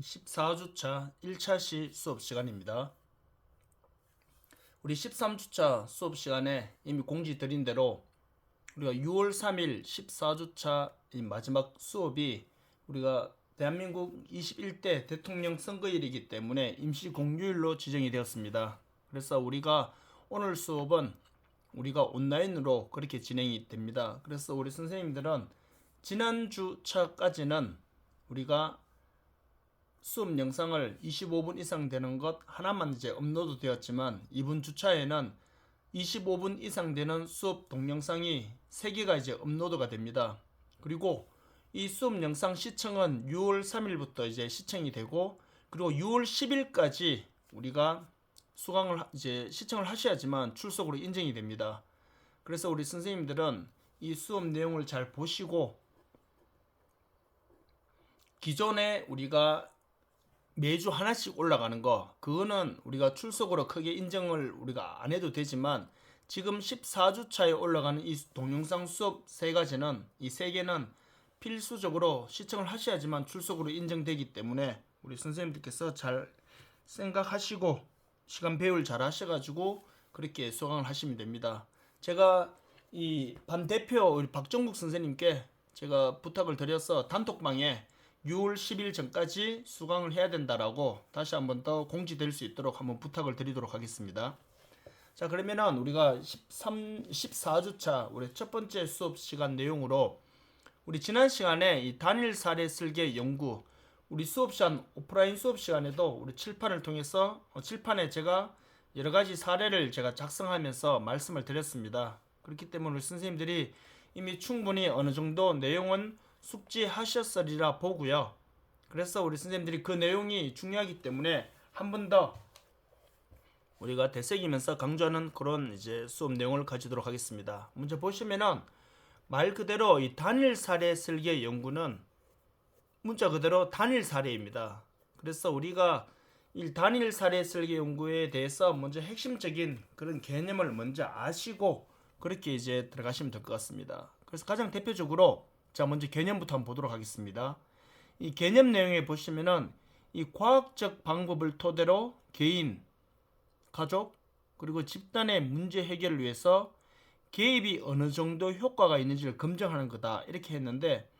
14주차 1차시 수업 시간입니다. 우리 13주차 수업 시간에 이미 공지 드린 대로 우리가 6월 3일 14주차 이 마지막 수업이 우리가 대한민국 21대 대통령 선거일이기 때문에 임시 공휴일로 지정이 되었습니다. 그래서 우리가 오늘 수업은 우리가 온라인으로 그렇게 진행이 됩니다. 그래서 우리 선생님들은 지난주차까지는 우리가 수업 영상을 25분 이상 되는 것 하나만 이제 업로드 되었지만 이번 주차에는 25분 이상 되는 수업 동영상이 3개가 이제 업로드가 됩니다. 그리고 이 수업 영상 시청은 6월 3일부터 이제 시청이 되고, 그리고 6월 10일까지 우리가 수강을 이제 시청을 하셔야지만 출석으로 인정이 됩니다. 그래서 우리 선생님들은 이 수업 내용을 잘 보시고, 기존에 우리가 매주 하나씩 올라가는 거, 그거는 우리가 출석으로 크게 인정을 우리가 안 해도 되지만, 지금 14주차에 올라가는 이 동영상 수업 3가지는, 이 3개는 필수적으로 시청을 하셔야지만 출석으로 인정되기 때문에 우리 선생님들께서 잘 생각하시고 시간 배울 잘 하셔가지고 그렇게 수강을 하시면 됩니다. 제가 이 반 대표 우리 박정국 선생님께 제가 부탁을 드려서 단톡방에 6월 10일 전까지 수강을 해야 된다라고 다시 한번 더 공지될 수 있도록 한번 부탁을 드리도록 하겠습니다. 자, 그러면은 우리가 14주차 우리 첫 번째 수업 시간 내용으로, 우리 지난 시간에 이 단일 사례 설계 연구, 우리 수업 시간 오프라인 수업 시간에도 우리 칠판을 통해서 칠판에 제가 여러 가지 사례를 제가 작성하면서 말씀을 드렸습니다. 그렇기 때문에 우리 선생님들이 이미 충분히 어느 정도 내용은 숙지하셨으리라 보고요. 그래서 우리 선생님들이 그 내용이 중요하기 때문에 한 번 더 우리가 되새기면서 강조하는 그런 이제 수업 내용을 가지도록 하겠습니다. 먼저 보시면은 말 그대로 이 단일 사례 설계 연구는 문자 그대로 단일 사례입니다. 그래서 우리가 이 단일 사례 설계 연구에 대해서 먼저 핵심적인 그런 개념을 먼저 아시고 그렇게 이제 들어가시면 될 것 같습니다. 그래서 가장 대표적으로 자, 먼저 개념부터 한번 보도록 하겠습니다. 이 개념 내용에 보시면은 이 과학적 방법을 토대로 개인, 가족, 그리고 집단의 문제 해결을 위해서 개입이 어느 정도 효과가 있는지를 검증하는 거다 이렇게 했는데,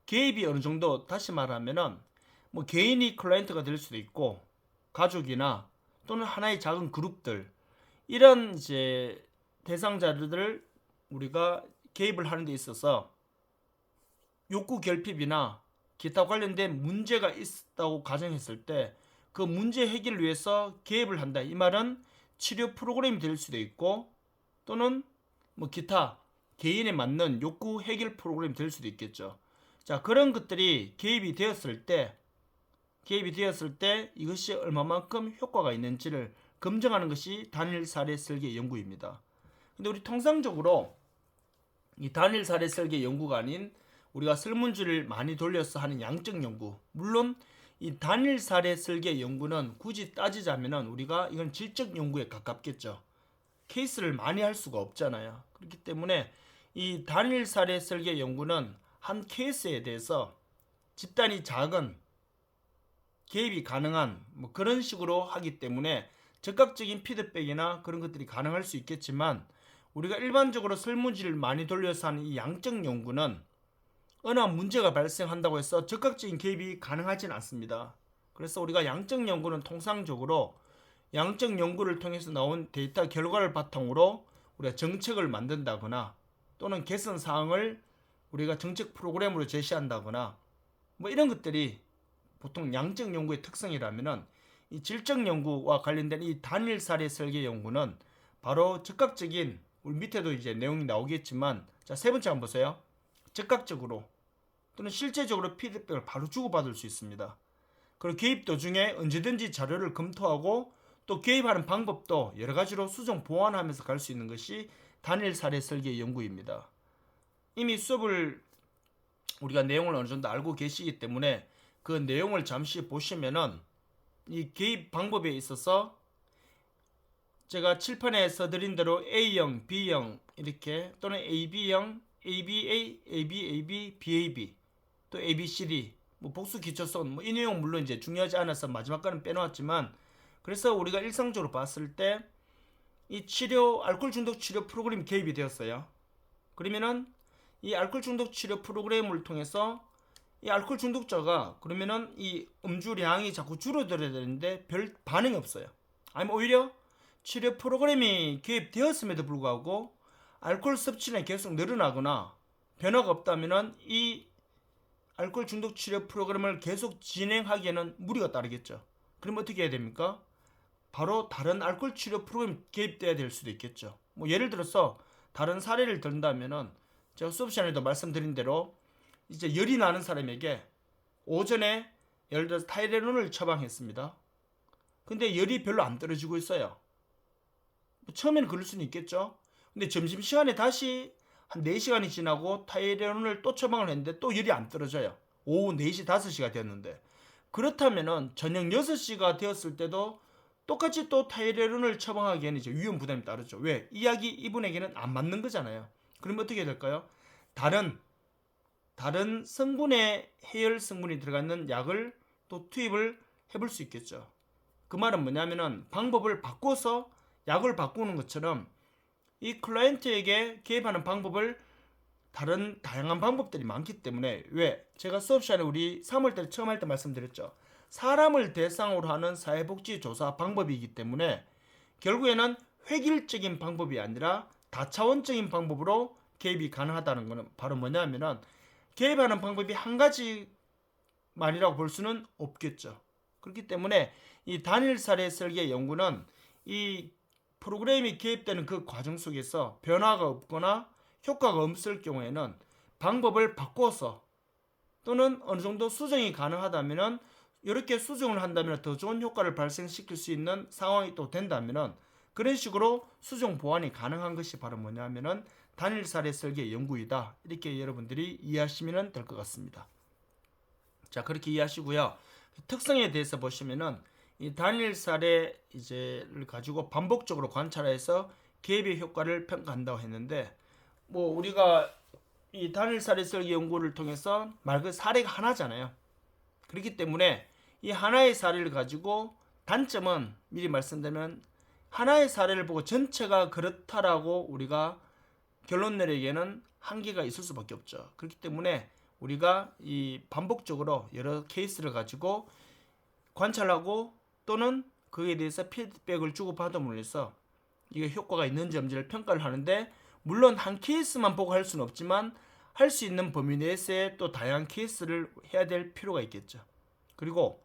개입이 어느 정도, 다시 말하면은 뭐 개인이 클라이언트가 될 수도 있고 가족이나 또는 하나의 작은 그룹들, 이런 이제 대상자들을 우리가 개입을 하는 데 있어서 욕구 결핍이나 기타 관련된 문제가 있다고 가정했을 때 그 문제 해결을 위해서 개입을 한다. 이 말은 치료 프로그램이 될 수도 있고 또는 뭐 기타 개인에 맞는 욕구 해결 프로그램이 될 수도 있겠죠. 자, 그런 것들이 개입이 되었을 때 이것이 얼마만큼 효과가 있는지를 검증하는 것이 단일 사례 설계 연구입니다. 근데 우리 통상적으로 이 단일 사례 설계 연구가 아닌 우리가 설문지를 많이 돌려서 하는 양적 연구, 물론 이 단일 사례 설계 연구는 굳이 따지자면은 우리가 이건 질적 연구에 가깝겠죠. 케이스를 많이 할 수가 없잖아요. 그렇기 때문에 이 단일 사례 설계 연구는 한 케이스에 대해서 집단이 작은 개입이 가능한 뭐 그런 식으로 하기 때문에 즉각적인 피드백이나 그런 것들이 가능할 수 있겠지만, 우리가 일반적으로 설문지를 많이 돌려서 하는 이 양적 연구는 어느 문제가 발생한다고 해서 즉각적인 개입이 가능하진 않습니다. 그래서 우리가 양적 연구는 통상적으로 양적 연구를 통해서 나온 데이터 결과를 바탕으로 우리가 정책을 만든다거나 또는 개선 사항을 우리가 정책 프로그램으로 제시한다거나 뭐 이런 것들이 보통 양적 연구의 특성이라면은, 이 질적 연구와 관련된 이 단일 사례 설계 연구는 바로 즉각적인, 우리 밑에도 이제 내용이 나오겠지만, 자, 세 번째 한번 보세요. 즉각적으로 또는 실제적으로 피드백을 바로 주고받을 수 있습니다. 그리고 개입 도중에 언제든지 자료를 검토하고 또 개입하는 방법도 여러 가지로 수정 보완하면서 갈 수 있는 것이 단일 사례 설계 연구입니다. 이미 수업을 우리가 내용을 어느 정도 알고 계시기 때문에 그 내용을 잠시 보시면은 이 개입 방법에 있어서 제가 칠판에 써드린 대로 A형, B형 이렇게, 또는 AB형, ABA, ABAB, BAB, 또 ABCD 뭐 복수 기초성 뭐 이 내용 물론 이제 중요하지 않아서 마지막 거는 빼놓았지만, 그래서 우리가 일상적으로 봤을 때 이 치료 알코올 중독 치료 프로그램이 개입이 되었어요. 그러면은 이 알코올 중독 치료 프로그램을 통해서 이 알코올 중독자가 그러면은 이 음주량이 자꾸 줄어들어야 되는데 별 반응이 없어요. 아니면 오히려 치료 프로그램이 개입되었음에도 불구하고 알코올 섭취량이 계속 늘어나거나 변화가 없다면은 이 알코올 중독 치료 프로그램을 계속 진행하기에는 무리가 따르겠죠. 그럼 어떻게 해야 됩니까? 바로 다른 알코올 치료 프로그램 개입돼야 될 수도 있겠죠. 뭐 예를 들어서 다른 사례를 든다면은 제가 수업 시간에도 말씀드린 대로 이제 열이 나는 사람에게 오전에 예를 들어서 타이레놀을 처방했습니다. 근데 열이 별로 안 떨어지고 있어요. 뭐 처음에는 그럴 수는 있겠죠. 근데 점심시간에 다시 한 4시간이 지나고 타이레놀을 또 처방을 했는데 또 열이 안 떨어져요. 오후 4시, 5시가 되었는데. 그렇다면은 저녁 6시가 되었을 때도 똑같이 또 타이레놀을 처방하기에는 이제 위험 부담이 따르죠. 왜? 이 약이 이분에게는 안 맞는 거잖아요. 그러면 어떻게 될까요? 다른 성분의 해열 성분이 들어가 있는 약을 또 투입을 해볼 수 있겠죠. 그 말은 뭐냐면은 방법을 바꿔서 약을 바꾸는 것처럼 이 클라이언트에게 개입하는 방법을 다양한 방법들이 많기 때문에, 왜? 제가 수업 시간에 우리 3월달 처음 할 때 말씀드렸죠. 사람을 대상으로 하는 사회복지 조사 방법이기 때문에 결국에는 획일적인 방법이 아니라 다차원적인 방법으로 개입이 가능하다는 것은 바로 뭐냐면은 개입하는 방법이 한 가지만이라고 볼 수는 없겠죠. 그렇기 때문에 이 단일 사례 설계 연구는 이 프로그램이 개입되는 그 과정 속에서 변화가 없거나 효과가 없을 경우에는 방법을 바꿔서 또는 어느 정도 수정이 가능하다면은 이렇게 수정을 한다면 더 좋은 효과를 발생시킬 수 있는 상황이 또 된다면은 그런 식으로 수정 보완이 가능한 것이 바로 뭐냐면은 단일 사례 설계 연구이다. 이렇게 여러분들이 이해하시면 될 것 같습니다. 자, 그렇게 이해하시고요. 특성에 대해서 보시면은 이 단일 사례를 가지고 반복적으로 관찰해서 개입의 효과를 평가한다고 했는데, 뭐 우리가 이 단일 사례 설계 연구를 통해서 말 그대로 사례가 하나잖아요. 그렇기 때문에 이 하나의 사례를 가지고 단점은 미리 말씀드리면 하나의 사례를 보고 전체가 그렇다라고 우리가 결론 내리기에는 한계가 있을 수밖에 없죠. 그렇기 때문에 우리가 이 반복적으로 여러 케이스를 가지고 관찰하고 또는 그에 대해서 피드백을 주고받음으로 해서 이게 효과가 있는지 없는지를 평가를 하는데, 물론 한 케이스만 보고 할 수는 없지만 할 수 있는 범위 내에서의 또 다양한 케이스를 해야 될 필요가 있겠죠. 그리고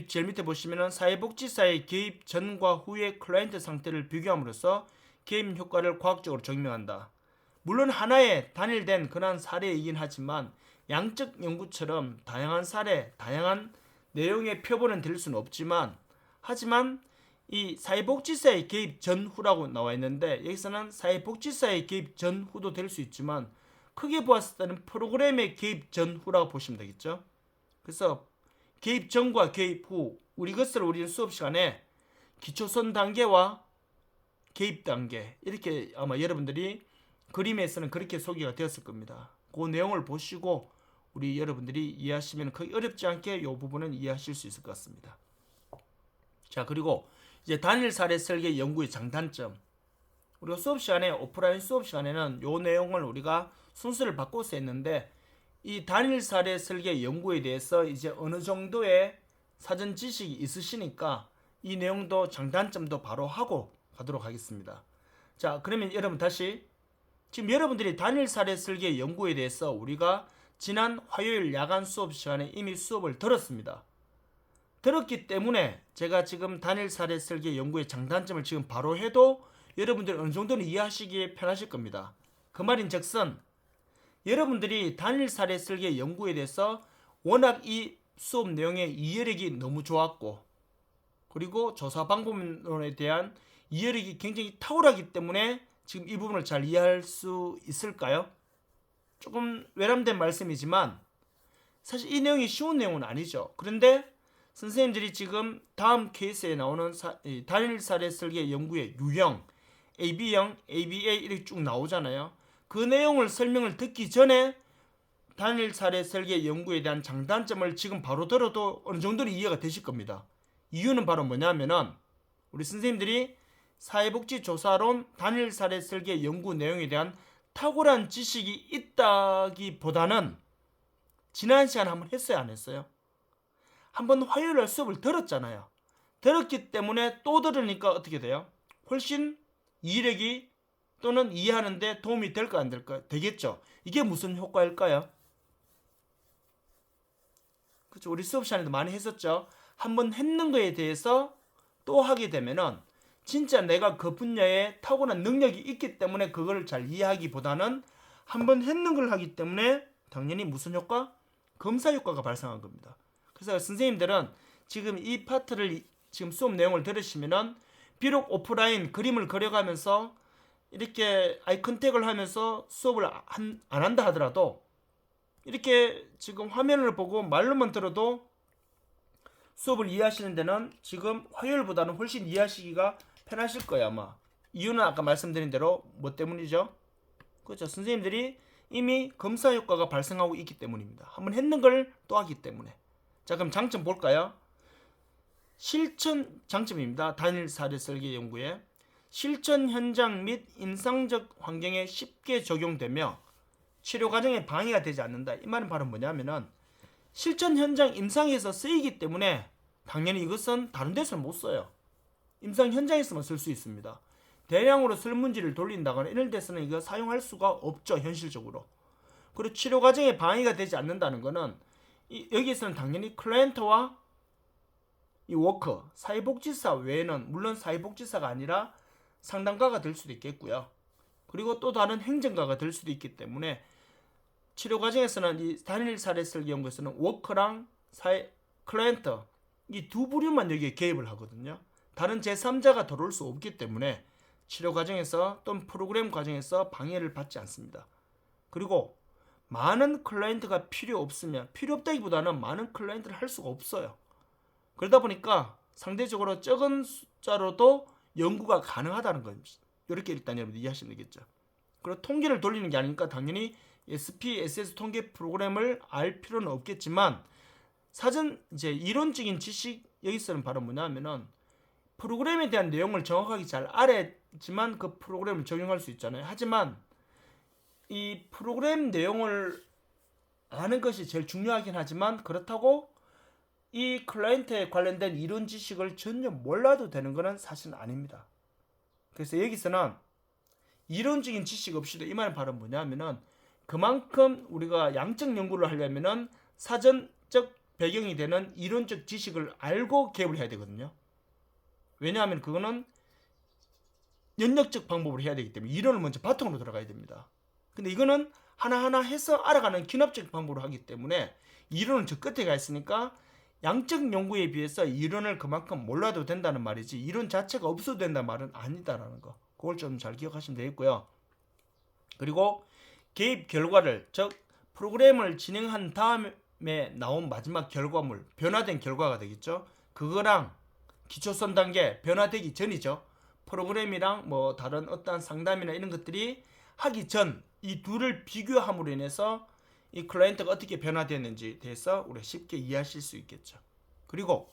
제일 밑에 보시면은 사회복지사의 개입 전과 후의 클라이언트 상태를 비교함으로써 개입 효과를 과학적으로 증명한다. 물론 하나의 단일된 그러한 사례이긴 하지만 양적 연구처럼 다양한 사례, 다양한 내용의 표본은 될 수는 없지만, 하지만 이 사회복지사의 개입 전후라고 나와 있는데 여기서는 사회복지사의 개입 전후도 될 수 있지만 크게 보았을 때는 프로그램의 개입 전후라고 보시면 되겠죠. 그래서 개입 전과 개입 후, 우리는 수업 시간에 기초선 단계와 개입 단계 이렇게 아마 여러분들이 그림에서는 그렇게 소개가 되었을 겁니다. 그 내용을 보시고 우리 여러분들이 이해하시면 거의 어렵지 않게 이 부분은 이해하실 수 있을 것 같습니다. 자, 그리고 이제 단일 사례 설계 연구의 장단점. 우리가 수업 시간에 오프라인 수업 시간에는 이 내용을 우리가 순서를 바꿔서 했는데, 이 단일 사례 설계 연구에 대해서 이제 어느 정도의 사전 지식이 있으시니까 이 내용도 장단점도 바로 하고 가도록 하겠습니다. 자, 그러면 여러분 다시 지금 여러분들이 단일 사례 설계 연구에 대해서 우리가 지난 화요일 야간 수업 시간에 이미 수업을 들었습니다. 들었기 때문에 제가 지금 단일 사례 설계 연구의 장단점을 지금 바로 해도 여러분들이 어느 정도는 이해하시기에 편하실 겁니다. 그 말인즉슨 여러분들이 단일 사례 설계 연구에 대해서 워낙 이 수업 내용의 이해력이 너무 좋았고, 그리고 조사 방법론에 대한 이해력이 굉장히 탁월하기 때문에 지금 이 부분을 잘 이해할 수 있을까요? 조금 외람된 말씀이지만 사실 이 내용이 쉬운 내용은 아니죠. 그런데 선생님들이 지금 다음 케이스에 나오는 단일 사례 설계 연구의 유형, AB형, ABA 이렇게 쭉 나오잖아요. 그 내용을 설명을 듣기 전에 단일 사례 설계 연구에 대한 장단점을 지금 바로 들어도 어느 정도는 이해가 되실 겁니다. 이유는 바로 뭐냐면은 우리 선생님들이 사회복지조사론 단일 사례 설계 연구 내용에 대한 탁월한 지식이 있다기보다는 지난 시간에 한번 했어요, 안 했어요? 한번 화요일날 수업을 들었잖아요. 들었기 때문에 또 들으니까 어떻게 돼요? 훨씬 이해력이 또는 이해하는데 도움이 될까 안 될까? 되겠죠. 이게 무슨 효과일까요? 그렇죠. 우리 수업 시간에도 많이 했었죠. 한번 했는 거에 대해서 또 하게 되면은 진짜 내가 그 분야에 타고난 능력이 있기 때문에 그걸 잘 이해하기보다는 한번 했는 걸 하기 때문에 당연히 무슨 효과? 검사 효과가 발생한 겁니다. 그래서 선생님들은 지금 이 파트를 지금 수업 내용을 들으시면은 비록 오프라인 그림을 그려가면서 이렇게 아이 컨택을 하면서 수업을 안 한다 하더라도 이렇게 지금 화면을 보고 말로만 들어도 수업을 이해하시는 데는 지금 화요일보다는 훨씬 이해하시기가 편하실 거예요, 아마. 이유는 아까 말씀드린 대로 뭐 때문이죠? 그렇죠. 선생님들이 이미 검사 효과가 발생하고 있기 때문입니다. 한번 했는 걸 또 하기 때문에. 자, 그럼 장점 볼까요? 실천 장점입니다. 단일 사례 설계 연구에 실천 현장 및 임상적 환경에 쉽게 적용되며 치료 과정에 방해가 되지 않는다. 이 말은 바로 뭐냐면은 실전 현장 임상에서 쓰이기 때문에 당연히 이것은 다른 데서는 못 써요. 임상 현장에서만 쓸 수 있습니다. 대량으로 설문지를 돌린다거나 이런 데서는 이거 사용할 수가 없죠, 현실적으로. 그리고 치료 과정에 방해가 되지 않는다는 거는 여기서는 당연히 클라이언트와 이 워커, 사회복지사 외에는 물론 사회복지사가 아니라 상담가가 될 수도 있겠고요. 그리고 또 다른 행정가가 될 수도 있기 때문에 치료 과정에서는 이 단일 사례 설계 연구에서는 워커랑 클라이언트 이 두 부류만 여기에 개입을 하거든요. 다른 제3자가 들어올 수 없기 때문에 치료 과정에서 또는 프로그램 과정에서 방해를 받지 않습니다. 그리고 많은 클라이언트가 필요 없다기보다는 많은 클라이언트를 할 수가 없어요. 그러다 보니까 상대적으로 적은 숫자로도 연구가 가능하다는 겁니다. 이렇게 일단 여러분 이해하시면 되겠죠. 그리고 통계를 돌리는 게 아니니까 당연히 SPSS 통계 프로그램을 알 필요는 없겠지만 사전 이제 이론적인 지식 여기서는 바로 뭐냐면은 프로그램에 대한 내용을 정확하게 잘 알아야지만 그 프로그램을 적용할 수 있잖아요. 하지만 이 프로그램 내용을 아는 것이 제일 중요하긴 하지만 그렇다고 이 클라이언트에 관련된 이론 지식을 전혀 몰라도 되는 것은 사실은 아닙니다. 그래서 여기서는 이론적인 지식 없이도 이 말은 바로 뭐냐면은 그만큼 우리가 양적 연구를 하려면은 사전적 배경이 되는 이론적 지식을 알고 개입을 해야 되거든요. 왜냐하면 그거는 연역적 방법으로 해야 되기 때문에 이론을 먼저 바탕으로 들어가야 됩니다. 근데 이거는 하나하나 해서 알아가는 기납적 방법으로 하기 때문에 이론은 저 끝에 가 있으니까 양적 연구에 비해서 이론을 그만큼 몰라도 된다는 말이지 이론 자체가 없어도 된다는 말은 아니다라는 거. 그걸 좀 잘 기억하시면 되겠고요. 그리고 개입 결과를 즉 프로그램을 진행한 다음에 나온 마지막 결과물 변화된 결과가 되겠죠. 그거랑 기초선 단계 변화되기 전이죠. 프로그램이랑 뭐 다른 어떠한 상담이나 이런 것들이 하기 전 이 둘을 비교함으로 인해서 이 클라이언트가 어떻게 변화되는지에 대해서 우리가 쉽게 이해하실 수 있겠죠. 그리고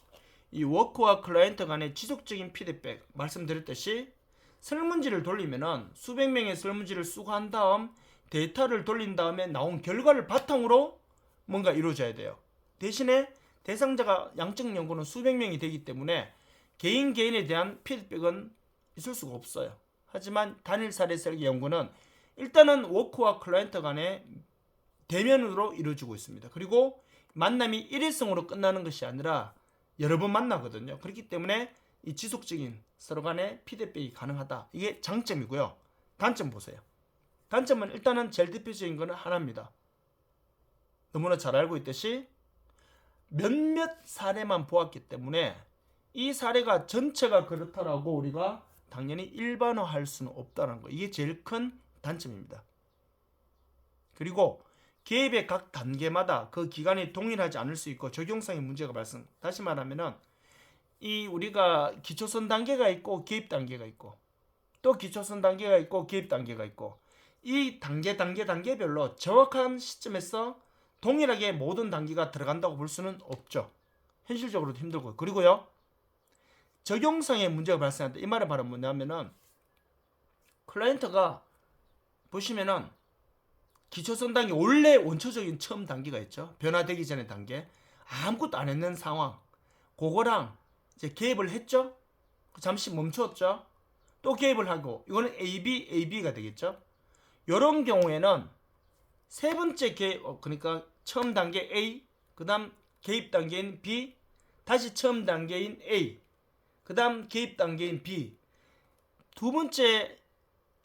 이 워커와 클라이언트 간의 지속적인 피드백 말씀드렸듯이 설문지를 돌리면은 수백 명의 설문지를 수거한 다음 데이터를 돌린 다음에 나온 결과를 바탕으로 뭔가 이루어져야 돼요. 대신에 대상자가 양적 연구는 수백 명이 되기 때문에 개인에 대한 피드백은 있을 수가 없어요. 하지만 단일 사례 설계 연구는 일단은 워커와 클라이언트 간의 대면으로 이루어지고 있습니다. 그리고 만남이 일회성으로 끝나는 것이 아니라 여러 번 만나거든요. 그렇기 때문에 이 지속적인 서로 간의 피드백이 가능하다. 이게 장점이고요. 단점 보세요. 단점은 일단은 제일 대표적인 것은 하나입니다. 너무나 잘 알고 있듯이 몇몇 사례만 보았기 때문에 이 사례가 전체가 그렇다라고 우리가 당연히 일반화할 수는 없다는 거. 이게 제일 큰 단점입니다. 그리고 개입의 각 단계마다 그 기간이 동일하지 않을 수 있고 적용성의 문제가 발생. 다시 말하면은 이 우리가 기초선 단계가 있고 개입 단계가 있고 또 기초선 단계가 있고 개입 단계가 있고 이 단계별로 정확한 시점에서 동일하게 모든 단계가 들어간다고 볼 수는 없죠. 현실적으로도 힘들고요. 그리고요, 적용성에 문제가 발생한다. 이 말은 바로 뭐냐면은 클라이언트가 보시면은 기초선 단계, 원래 원초적인 처음 단계가 있죠. 변화되기 전의 단계. 아무것도 안 했는 상황. 그거랑 이제 개입을 했죠. 잠시 멈췄죠. 또 개입을 하고, 이거는 AB가 되겠죠. 이런 경우에는 세 번째 개입, 그러니까 처음 단계 A, 그 다음 개입 단계인 B, 다시 처음 단계인 A, 그 다음 개입 단계인 B, 두 번째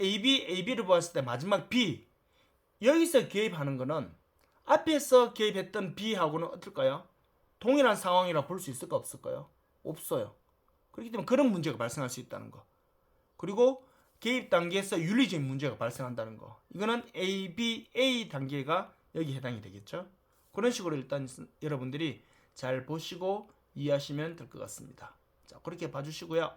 AB를 보았을 때 마지막 B, 여기서 개입하는 거는 앞에서 개입했던 B하고는 어떨까요? 동일한 상황이라 볼 수 있을까 없을까요? 없어요. 그렇기 때문에 그런 문제가 발생할 수 있다는 거. 그리고 개입 단계에서 윤리적인 문제가 발생한다는 거. 이거는 ABA 단계가 여기 해당이 되겠죠. 그런 식으로 일단 여러분들이 잘 보시고 이해하시면 될 것 같습니다. 자, 그렇게 봐주시고요.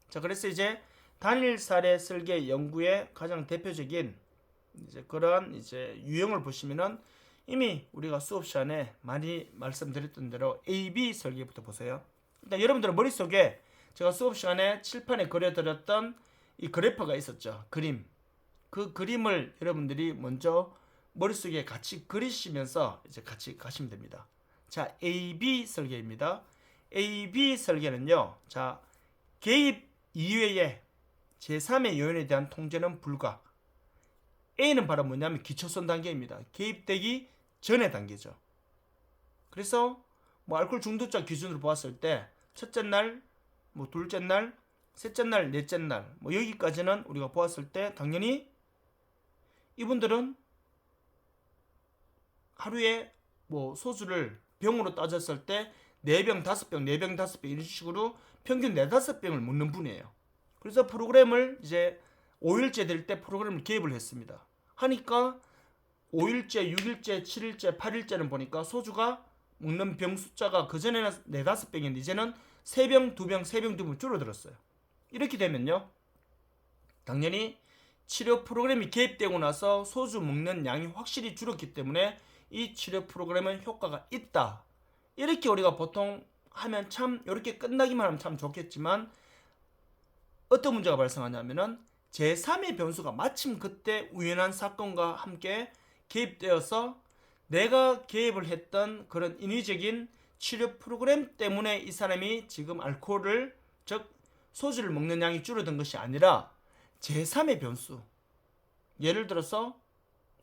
자, 그래서 이제 단일 사례 설계 연구의 가장 대표적인 이제 그런 이제 유형을 보시면은 이미 우리가 수업 시간에 많이 말씀드렸던 대로 AB 설계부터 보세요. 일단 여러분들 머릿속에 제가 수업 시간에 칠판에 그려드렸던 이 그래프가 있었죠. 그림. 그 그림을 여러분들이 먼저 머릿속에 같이 그리시면서 이제 같이 가시면 됩니다. 자, AB 설계입니다. AB 설계는요. 자, 개입 이외에 제3의 요인에 대한 통제는 불가. A는 바로 뭐냐면 기초선 단계입니다. 개입되기 전의 단계죠. 그래서 뭐 알코올 중독자 기준으로 보았을 때 첫째 날, 뭐 둘째 날, 셋째 날, 넷째 날, 뭐 여기까지는 우리가 보았을 때 당연히 이분들은 하루에 뭐 소주를 병으로 따졌을 때 4병, 5병, 4병, 5병 이런 식으로 평균 4, 5병을 먹는 분이에요. 그래서 프로그램을 이제 5일째 될 때 프로그램을 개입을 했습니다. 하니까 5일째, 6일째, 7일째, 8일째는 보니까 소주가 먹는 병 숫자가 그전에는 4, 5병인데 이제는 3병, 2병, 3병, 2병 줄어들었어요. 이렇게 되면요. 당연히 치료 프로그램이 개입되고 나서 소주 먹는 양이 확실히 줄었기 때문에 이 치료 프로그램은 효과가 있다. 이렇게 우리가 보통 하면 참 이렇게 끝나기만 하면 참 좋겠지만 어떤 문제가 발생하냐면은 제3의 변수가 마침 그때 우연한 사건과 함께 개입되어서 내가 개입을 했던 그런 인위적인 치료 프로그램 때문에 이 사람이 지금 알코올을, 즉 소주를 먹는 양이 줄어든 것이 아니라 제3의 변수. 예를 들어서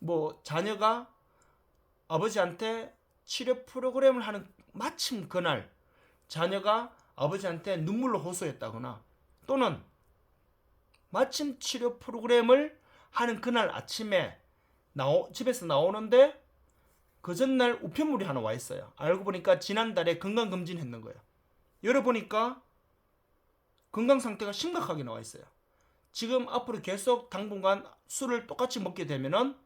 뭐 자녀가 아버지한테 치료 프로그램을 하는 마침 그날 자녀가 아버지한테 눈물로 호소했다거나 또는 마침 치료 프로그램을 하는 그날 아침에 집에서 나오는데 그 전날 우편물이 하나 와 있어요. 알고 보니까 지난달에 건강검진 했는 거예요. 열어보니까 건강 상태가 심각하게 나와 있어요. 지금 앞으로 계속 당분간 술을 똑같이 먹게 되면은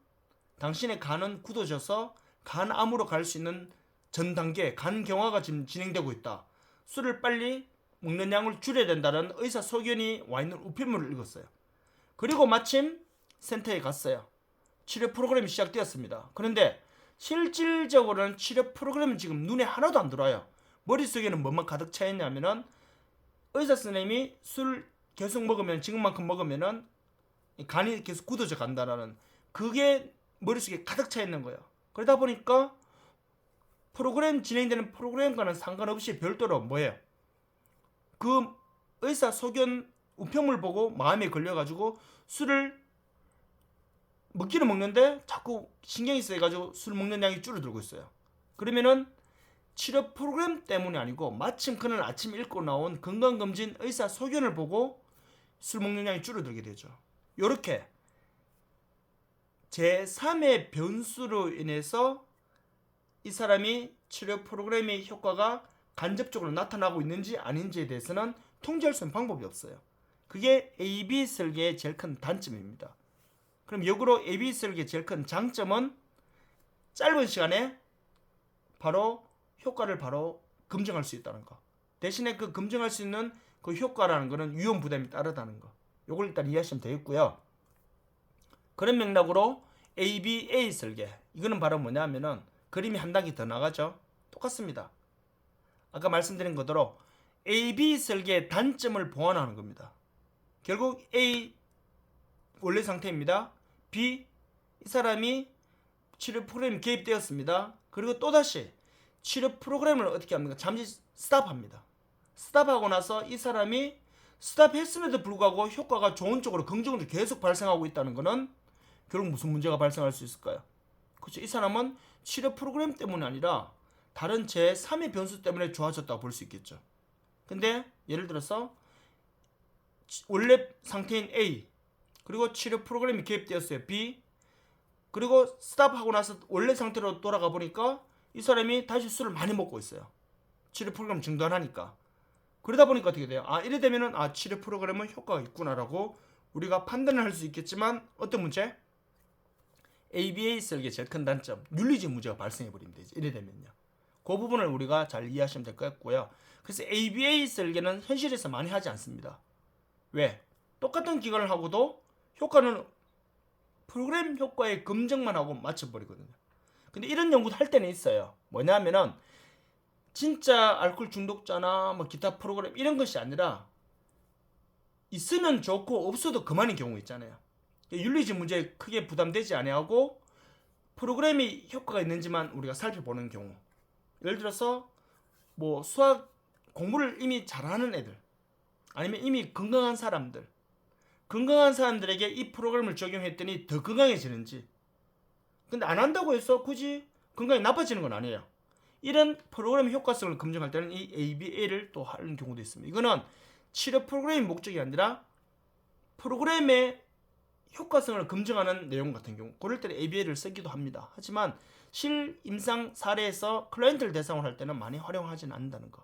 당신의 간은 굳어져서 간암으로 갈 수 있는 전 단계 간경화가 지금 진행되고 있다. 술을 빨리 먹는 양을 줄여야 된다는 의사 소견이 와 있는 우편물을 읽었어요. 그리고 마침 센터에 갔어요. 치료 프로그램이 시작되었습니다. 그런데 실질적으로는 치료 프로그램은 지금 눈에 하나도 안 들어와요. 머릿속에는 뭐만 가득 차 있냐면은 의사 선생님이 술 계속 먹으면 지금만큼 먹으면은 간이 계속 굳어져 간다라는 그게 머릿속에 가득 차 있는 거예요. 그러다 보니까 프로그램 진행되는 프로그램과는 상관없이 별도로 뭐예요? 그 의사 소견 우편물 보고 마음에 걸려가지고 술을 먹기는 먹는데 자꾸 신경이 쓰여가지고 술 먹는 양이 줄어들고 있어요. 그러면은 치료 프로그램 때문이 아니고 마침 그날 아침 읽고 나온 건강검진 의사 소견을 보고 술 먹는 양이 줄어들게 되죠. 요렇게 제3의 변수로 인해서 이 사람이 치료 프로그램의 효과가 간접적으로 나타나고 있는지 아닌지에 대해서는 통제할 수 있는 방법이 없어요. 그게 AB 설계의 제일 큰 단점입니다. 그럼 역으로 AB 설계의 제일 큰 장점은 짧은 시간에 바로 효과를 바로 검증할 수 있다는 거. 대신에 그 검증할 수 있는 그 효과라는 거는 위험 부담이 따르다는 거. 요걸 일단 이해하시면 되겠고요. 그런 맥락으로 ABA 설계. 이거는 바로 뭐냐면은 그림이 한 단계 더 나가죠. 똑같습니다. 아까 말씀드린 그대로 A-B 설계의 단점을 보완하는 겁니다. 결국 A 원래 상태입니다. B 이 사람이 치료 프로그램이 개입되었습니다. 그리고 또다시 치료 프로그램을 어떻게 합니까? 잠시 스탑합니다. 스탑하고 나서 이 사람이 스탑했음에도 불구하고 효과가 좋은 쪽으로 긍정적으로 계속 발생하고 있다는 것은 결국 무슨 문제가 발생할 수 있을까요? 그렇죠. 이 사람은 치료 프로그램 때문이 아니라 다른 제3의 변수 때문에 좋아졌다고 볼 수 있겠죠. 근데 예를 들어서 원래 상태인 A 그리고 치료 프로그램이 개입되었어요. B 그리고 스탑하고 나서 원래 상태로 돌아가 보니까 이 사람이 다시 술을 많이 먹고 있어요. 치료 프로그램 중단하니까. 그러다 보니까 어떻게 돼요? 이래 되면은 치료 프로그램은 효과가 있구나라고 우리가 판단을 할 수 있겠지만 어떤 문제? ABA 설계 제일 큰 단점 윤리적 문제가 발생해 버립니다. 이래 되면요. 그 부분을 우리가 잘 이해하시면 될 것 같고요. 그래서 ABA 설계는 현실에서 많이 하지 않습니다. 왜? 똑같은 기간을 하고도 효과는 프로그램 효과의 검증만 하고 맞춰버리거든요. 근데 이런 연구도 할 때는 있어요. 뭐냐면은 진짜 알코올 중독자나 뭐 기타 프로그램 이런 것이 아니라 있으면 좋고 없어도 그만인 경우 있잖아요. 윤리적 문제에 크게 부담되지 아니하고 프로그램이 효과가 있는지만 우리가 살펴보는 경우. 예를 들어서 뭐 수학 공부를 이미 잘하는 애들 아니면 이미 건강한 사람들에게 이 프로그램을 적용했더니 더 건강해지는지. 근데 안 한다고 해서 굳이 건강이 나빠지는 건 아니에요. 이런 프로그램 효과성을 검증할 때는 이 ABA를 또 하는 경우도 있습니다. 이거는 치료 프로그램의 목적이 아니라 프로그램의 효과성을 검증하는 내용 같은 경우 그럴 때는 ABA를 쓰기도 합니다. 하지만 실임상 사례에서 클라이언트를 대상으로 할 때는 많이 활용하지는 않는다는 거.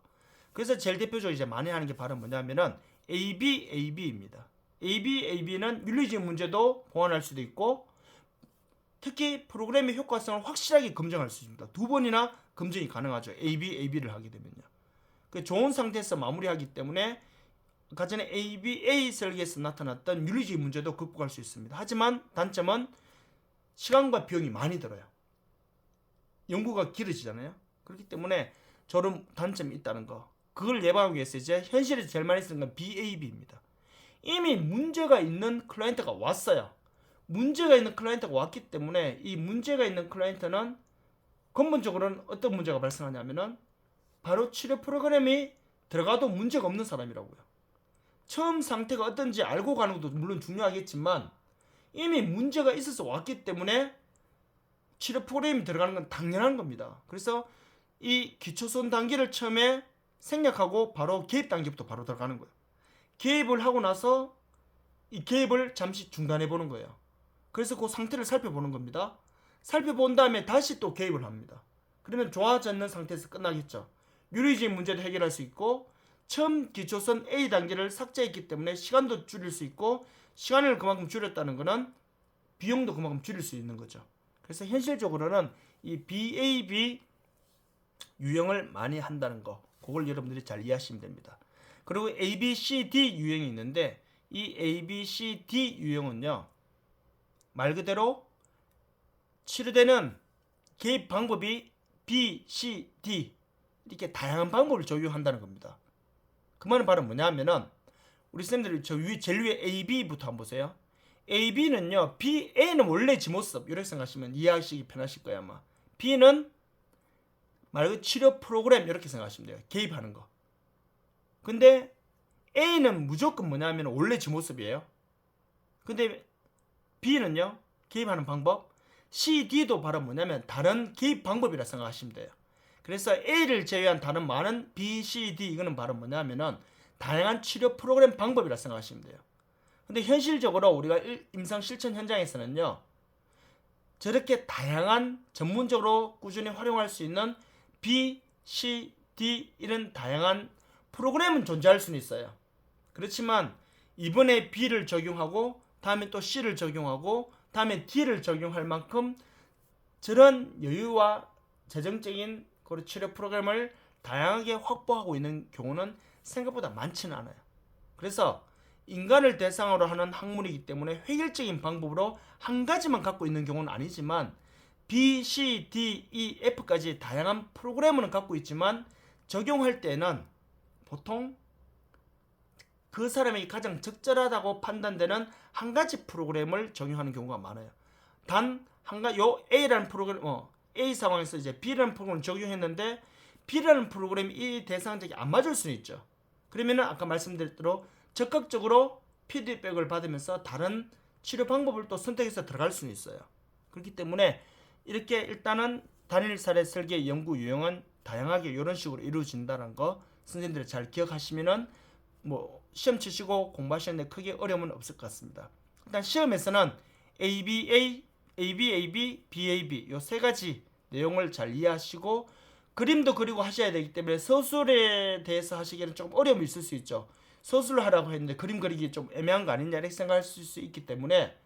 그래서 제일 대표적으로 이제 많이 하는 게 바로 뭐냐면은 ABAB입니다. ABAB는 윤리적 문제도 보완할 수도 있고 특히 프로그램의 효과성을 확실하게 검증할 수 있습니다. 2번이나 검증이 가능하죠. ABAB를 하게 되면요. 그 좋은 상태에서 마무리하기 때문에 아까 전에 ABA 설계에서 나타났던 윤리적 문제도 극복할 수 있습니다. 하지만 단점은 시간과 비용이 많이 들어요. 연구가 길어지잖아요. 그렇기 때문에 저런 단점이 있다는 거. 그걸 예방하기 위해서 이제 현실에서 제일 많이 쓰는 건 BAB입니다. 이미 문제가 있는 클라이언트가 왔어요. 문제가 있는 클라이언트가 왔기 때문에 이 문제가 있는 클라이언트는 근본적으로는 어떤 문제가 발생하냐면은 바로 치료 프로그램이 들어가도 문제가 없는 사람이라고요. 처음 상태가 어떤지 알고 가는 것도 물론 중요하겠지만 이미 문제가 있어서 왔기 때문에 치료 프로그램이 들어가는 건 당연한 겁니다. 그래서 이 기초선 단계를 처음에 생략하고 바로 개입 단계부터 바로 들어가는 거예요. 개입을 하고 나서 이 개입을 잠시 중단해 보는 거예요. 그래서 그 상태를 살펴보는 겁니다. 살펴본 다음에 다시 또 개입을 합니다. 그러면 좋아하지 않는 상태에서 끝나겠죠. 윤리적 문제도 해결할 수 있고 처음 기초선 A 단계를 삭제했기 때문에 시간도 줄일 수 있고 시간을 그만큼 줄였다는 것은 비용도 그만큼 줄일 수 있는 거죠. 그래서 현실적으로는 이 BAB 유형을 많이 한다는 거 그걸 여러분들이 잘 이해하시면 됩니다. 그리고 ABCD 유형이 있는데 이 ABCD 유형은요 말 그대로 치료되는 개입 방법이 B, C, D 이렇게 다양한 방법을 적용한다는 겁니다. 그 말은 바로 뭐냐면은 우리 쌤들이 저 제일 위에 AB부터 한번 보세요. AB는요 A는 원래 지 모습 이렇게 생각하시면 이해하시기 편하실 거예요 아마. B는 말 그대로 치료 프로그램 이렇게 생각하시면 돼요. 개입하는 거. 근데 A는 무조건 뭐냐면 원래 지 모습이에요. 근데 B는요 개입하는 방법. C, D도 바로 뭐냐면 다른 개입 방법이라 생각하시면 돼요. 그래서 A를 제외한 다른 많은 B, C, D 이거는 바로 뭐냐면은 다양한 치료 프로그램 방법이라 생각하시면 돼요. 근데 현실적으로 우리가 임상 실천 현장에서는요 저렇게 다양한 전문적으로 꾸준히 활용할 수 있는 B, C, D 이런 다양한 프로그램은 존재할 수는 있어요. 그렇지만 이번에 B를 적용하고 다음에 또 C를 적용하고 다음에 D를 적용할 만큼 저런 여유와 재정적인 치료 프로그램을 다양하게 확보하고 있는 경우는 생각보다 많지는 않아요. 그래서 인간을 대상으로 하는 학문이기 때문에 획일적인 방법으로 한 가지만 갖고 있는 경우는 아니지만 B, C, D, E, F까지 다양한 프로그램을 갖고 있지만 적용할 때는 보통 그 사람이 가장 적절하다고 판단되는 한 가지 프로그램을 적용하는 경우가 많아요. 단 한 가지 요 A라는 프로그램 A 상황에서 이제 B라는 프로그램을 적용했는데 B라는 프로그램이 이 대상자에게 안 맞을 수는 있죠. 그러면은 아까 말씀드린 대로 적극적으로 피드백을 받으면서 다른 치료 방법을 또 선택해서 들어갈 수는 있어요. 그렇기 때문에 이렇게 일단은 단일 사례 설계 연구 유형은 다양하게 이런 식으로 이루어진다는 거 선생님들이 잘 기억하시면은 뭐 시험 치시고 공부하시는데 크게 어려움은 없을 것 같습니다. 일단 시험에서는 ABA, ABAB, BAB 요 세 가지 내용을 잘 이해하시고 그림도 그리고 하셔야 되기 때문에 서술에 대해서 하시기에는 조금 어려움이 있을 수 있죠. 서술을 하라고 했는데 그림 그리기 좀 애매한 거 아니냐 이렇게 생각할 수 있기 때문에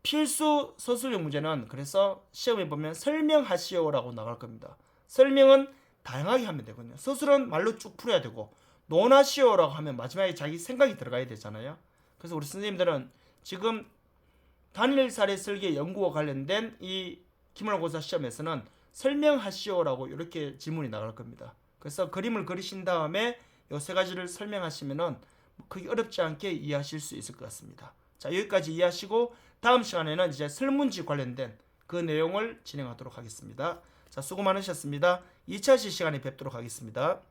필수 서술형 문제는 그래서 시험에 보면 설명하시오라고 나갈 겁니다. 설명은 다양하게 하면 되거든요. 서술은 말로 쭉 풀어야 되고 논하시오라고 하면 마지막에 자기 생각이 들어가야 되잖아요. 그래서 우리 선생님들은 지금 단일 사례 설계 연구와 관련된 이 기말고사 시험에서는 설명하시오라고 이렇게 질문이 나갈 겁니다. 그래서 그림을 그리신 다음에 이 세 가지를 설명하시면은 크게 어렵지 않게 이해하실 수 있을 것 같습니다. 자, 여기까지 이해하시고 다음 시간에는 이제 설문지 관련된 그 내용을 진행하도록 하겠습니다. 자, 수고 많으셨습니다. 2차 시간에 뵙도록 하겠습니다.